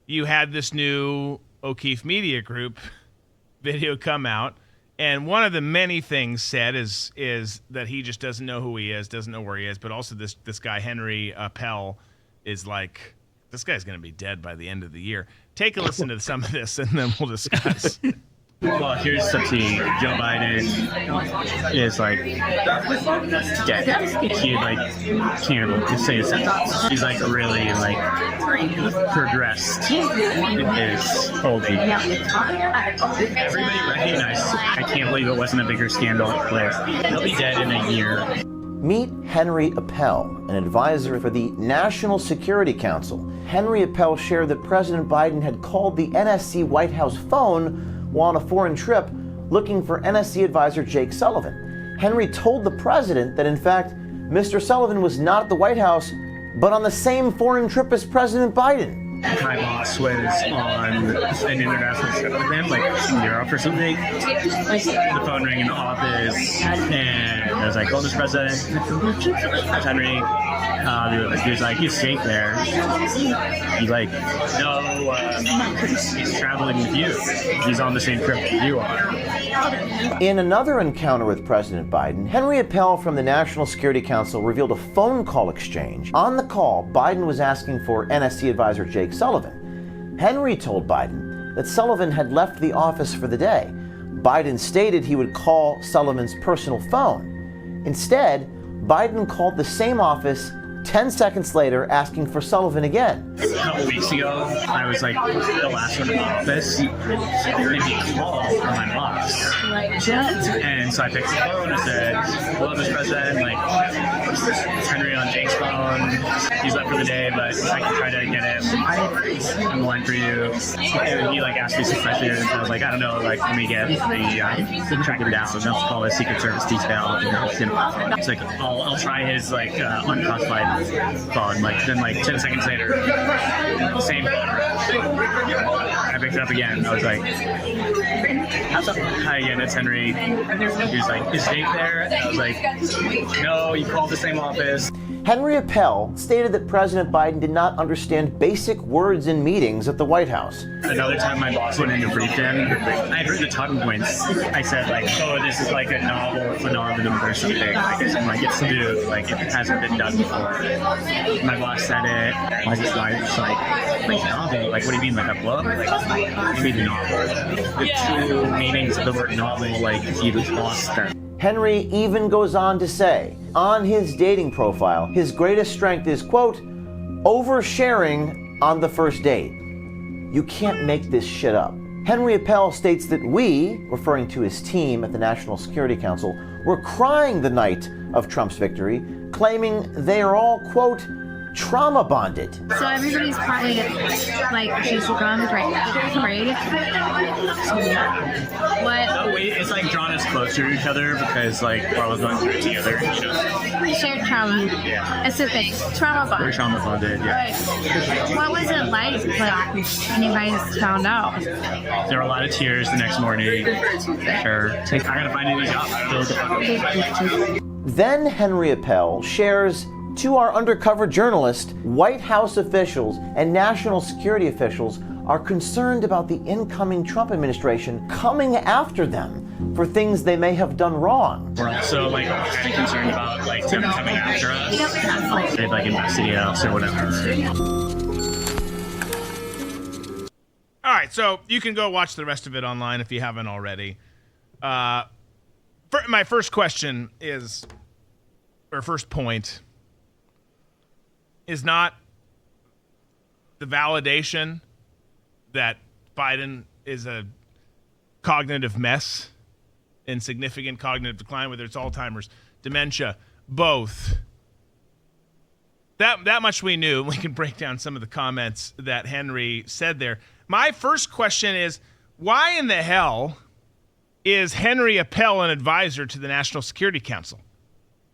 you had this new O'Keefe Media Group video come out, and one of the many things said is that he just doesn't know who he is, doesn't know where he is, but also this guy, Henry Appel, is like, this guy's going to be dead by the end of the year. Take a listen to some of this, and then we'll discuss. Well, here's something. Joe Biden is like dead. He can't just say a sentence. He's like really progressed in his holding. Everybody recognized. I can't believe it wasn't a bigger scandal. He'll be dead in a year. Meet Henry Appel, an advisor for the National Security Council. Henry Appel shared that President Biden had called the NSC White House phone while on a foreign trip looking for NSC advisor Jake Sullivan. Henry told the president that, in fact, Mr. Sullivan was not at the White House, but on the same foreign trip as President Biden. My boss was on an international trip with him, like in Europe or something. The phone rang in the office, and I was like, "Oh, this president, that's Henry." He was like, "He's safe there." He's like, "No, he's traveling with you. He's on the same trip that you are." In another encounter with President Biden, Henry Appel from the National Security Council revealed a phone call exchange. On the call, Biden was asking for NSC advisor Jake Sullivan. Henry told Biden that Sullivan had left the office for the day. Biden stated he would call Sullivan's personal phone. Instead, Biden called the same office 10 seconds later, asking for Sullivan again. A couple weeks ago, I was like the last one in the office, and he called from my boss. And so I picked the phone and said, "Hello, Mr. President, it's Henry on Jake's phone. He's left for the day, but I can try to get him on the line for you." And he asked me some questions, and I was like, "I don't know, let me get the track him down. I'll call his Secret Service detail." And it's like, I'll try his unclassified phone. Then 10 seconds later, same phone. I picked it up again. I was like, "Hi again, it's Henry." He was like, "Is Jake there?" And I was like, "No, you called the same office." Henry Appel stated that President Biden did not understand basic words in meetings at the White House. Another time my boss went in to brief him, I heard the talking points. I said, "Oh, this is a novel phenomenon or something. It's new. It hasn't been done before." My boss said it. I was just novel? What do you mean, a book? What do you mean novel? The two meanings of the word novel, he was lost them. Henry even goes on to say, on his dating profile, his greatest strength is, quote, oversharing on the first date. You can't make this shit up. Henry Appel states that we, referring to his team at the National Security Council, were crying the night of Trump's victory, claiming they are all, quote, trauma bonded. So everybody's probably just drawn right? What? No, it's drawn us closer to each other because we're all going through it together. Shared trauma. Yeah. It's a thing. Trauma bond. We're trauma bonded, yeah. Right. What was it like when you guys found out? There were a lot of tears the next morning. Sure. I gotta find a new job. Then Henry Appel shares to our undercover journalist, White House officials and national security officials are concerned about the incoming Trump administration coming after them for things they may have done wrong. We're also kind of concerned about them coming after us. They'd investigate us or whatever. All right, so you can go watch the rest of it online if you haven't already. My first question is, or first point, is not the validation that Biden is a cognitive mess and significant cognitive decline, whether it's Alzheimer's, dementia, both. That much we knew. We can break down some of the comments that Henry said there. My first question is, why in the hell is Henry Appel an advisor to the National Security Council?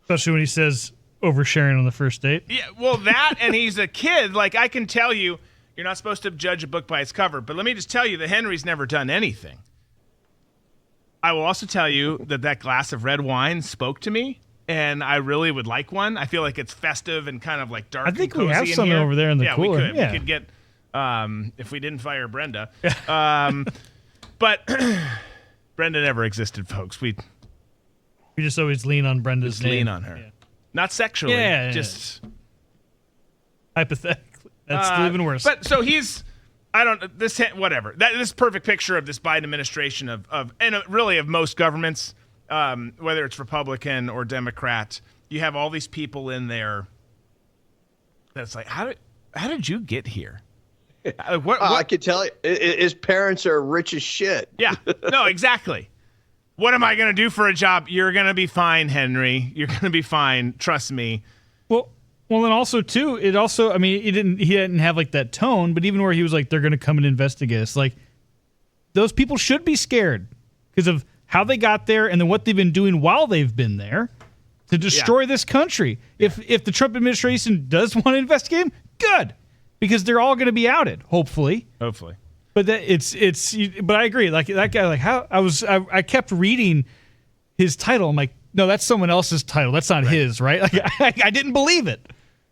Especially when he says oversharing on the first date. Yeah, well, that, and he's a kid. I can tell you, you're not supposed to judge a book by its cover, but let me just tell you that Henry's never done anything. I will also tell you that glass of red wine spoke to me, and I really would like one. I feel like it's festive and kind of dark. I think and cozy we have some here. over there in the cooler. We could get if we didn't fire Brenda. But Brenda never existed, folks. We just always lean on Brenda's name. lean on her. Yeah. Not sexually. Yeah, just hypothetically. That's even worse. But so whatever. This perfect picture of this Biden administration and really of most governments, whether it's Republican or Democrat. You have all these people in there that's like, how did you get here? What? I could tell you, his parents are rich as shit. Yeah, no, exactly. What am I going to do for a job? You're going to be fine, Henry. You're going to be fine. Trust me. Well, and also too, he didn't have like that tone, but even where he was like, they're going to come and investigate us. Like, those people should be scared because of how they got there and then what they've been doing while they've been there to destroy this country. Yeah. If the Trump administration does want to investigate him, good. Because they're all going to be outed, hopefully. Hopefully. But but I agree. Like that guy, like how I kept reading his title. I'm like, no, that's someone else's title. That's not his, right? Like I didn't believe it.